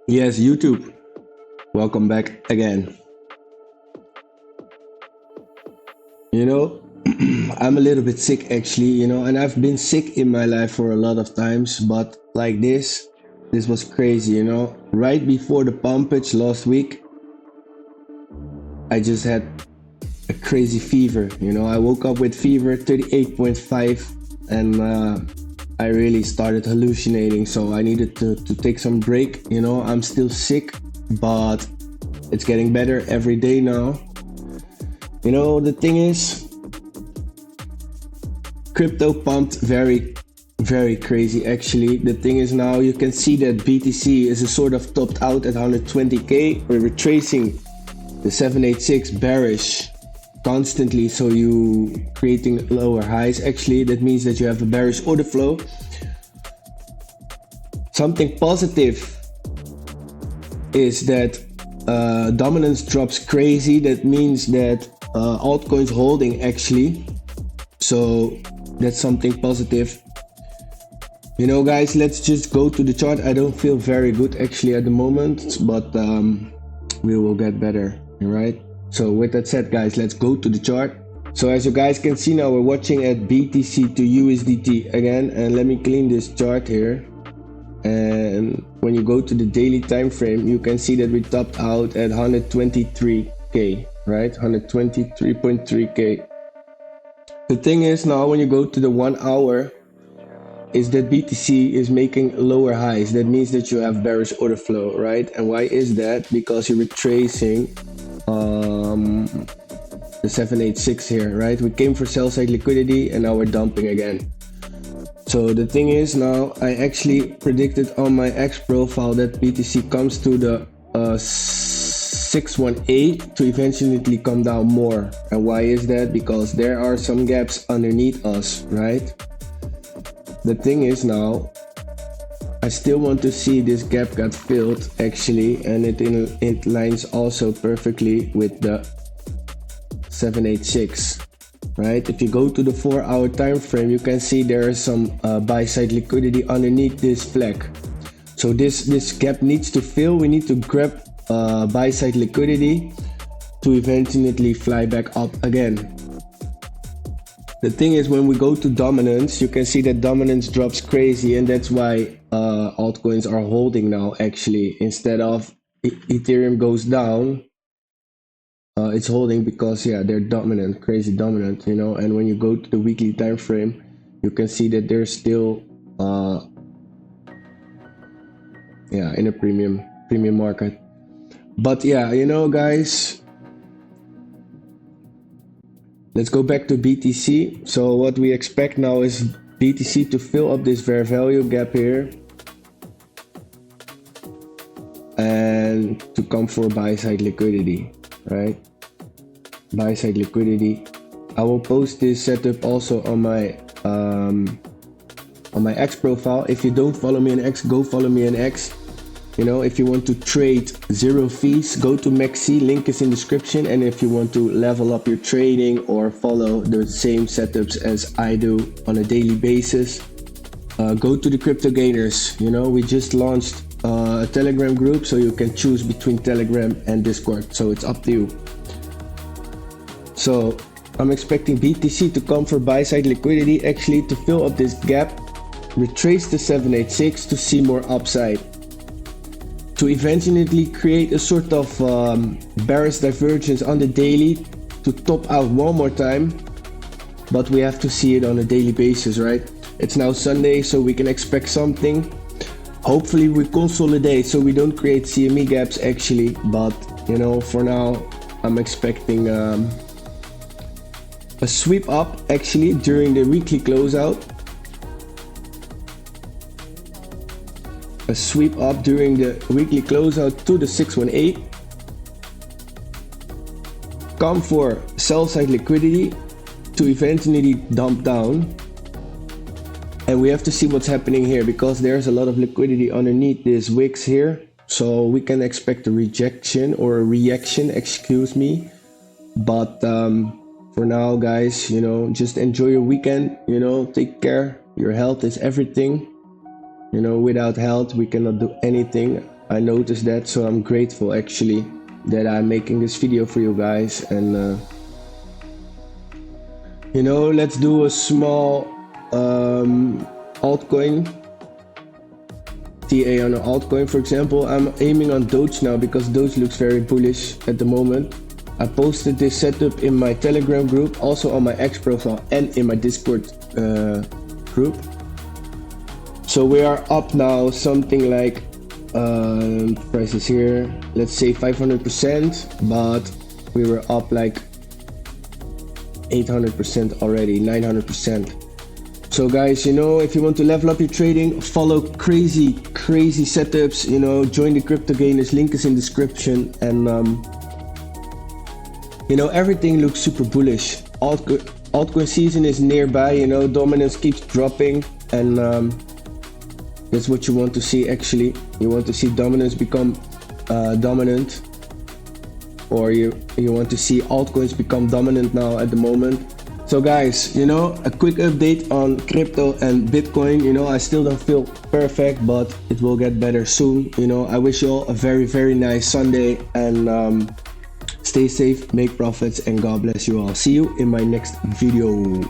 Yes, YouTube. Welcome back again. You know, I'm a little bit sick actually, and I've been sick in my life for a lot of times, but like this was crazy. Right before the pumpage last week, I just had a crazy fever. I woke up with fever 38.5 and I really started hallucinating, so I needed to take some break. I'm still sick, but it's getting better every day now. The thing is, crypto pumped very crazy actually. The thing is, now you can see that BTC is a sort of topped out at 120k. We're retracing the 786 bearish constantly, so you creating lower highs. Actually, that means that you have a bearish order flow. Something positive is that dominance drops crazy. That means that altcoins holding actually, so that's something positive. Guys, let's just go to the chart. I don't feel very good actually at the moment, but we will get better. All right, so with that said, guys, let's go to the chart. So as you guys can see now, we're watching at BTC to USDT again, and let me clean this chart here. And when you go to the daily time frame, you can see that we topped out at 123k, right? 123.3k. The thing is, now when you go to the 1 hour, is that BTC is making lower highs. That means that you have bearish order flow, right? And why is that? Because you're retracing the 786 here, right? We came for sell side liquidity and now we're dumping again. So the thing is, now I actually predicted on my X profile that BTC comes to the 618 to eventually come down more. And why is that? Because there are some gaps underneath us, right? The thing is, now I still want to see this gap got filled actually, and it lines also perfectly with the 786, right? If you go to the 4-hour time frame, you can see there is some buy side liquidity underneath this flag. So this gap needs to fill. We need to grab buy side liquidity to eventually fly back up again. The thing is, when we go to dominance, you can see that dominance drops crazy, and that's why altcoins are holding now actually. Instead of Ethereum goes down, it's holding because they're dominant, crazy dominant, and when you go to the weekly time frame, you can see that they're still in a premium market. But guys, let's go back to BTC. So what we expect now is BTC to fill up this fair value gap here and to come for buy side liquidity, right? Buy side liquidity. I will post this setup also on my X profile. If you don't follow me on X, go follow me on X. If you want to trade 0 fees, go to MEXC, link is in description. And if you want to level up your trading or follow the same setups as I do on a daily basis, go to the Crypto Gainers. We just launched a Telegram group, so you can choose between Telegram and Discord, so it's up to you. So I'm expecting BTC to come for buy side liquidity actually to fill up this gap, retrace the 786 to see more upside, to eventually create a sort of bearish divergence on the daily to top out one more time. But we have to see it on a daily basis, right? It's now Sunday, so we can expect something. Hopefully we consolidate so we don't create CME gaps actually, but for now I'm expecting a sweep up actually during the weekly closeout. A sweep up during the weekly closeout to the 618. Come for sell side liquidity to eventually dump down. And we have to see what's happening here, because there's a lot of liquidity underneath this wicks here. So we can expect a rejection or a reaction, excuse me. But for now, guys, just enjoy your weekend, take care. Your health is everything. Without health, we cannot do anything. I noticed that, so I'm grateful actually that I'm making this video for you guys. And you know, let's do a small altcoin TA on an altcoin. For example, I'm aiming on Doge now because Doge looks very bullish at the moment. I posted this setup in my Telegram group, also on my X profile and in my Discord group. So we are up now something like prices here, let's say 500%, but we were up like 800% already, 900%. So guys, you know, if you want to level up your trading, follow crazy setups, you know, join the Crypto Gainers, link is in description. And you know, everything looks super bullish. Altcoin season is nearby, you know, dominance keeps dropping, and that's what you want to see actually. You want to see dominance become dominant, or you want to see altcoins become dominant now at the moment. So guys, you know, a quick update on crypto and Bitcoin. You know, I still don't feel perfect, but it will get better soon. You know, I wish you all a very nice Sunday, and stay safe, make profits, and God bless you all. See you in my next video.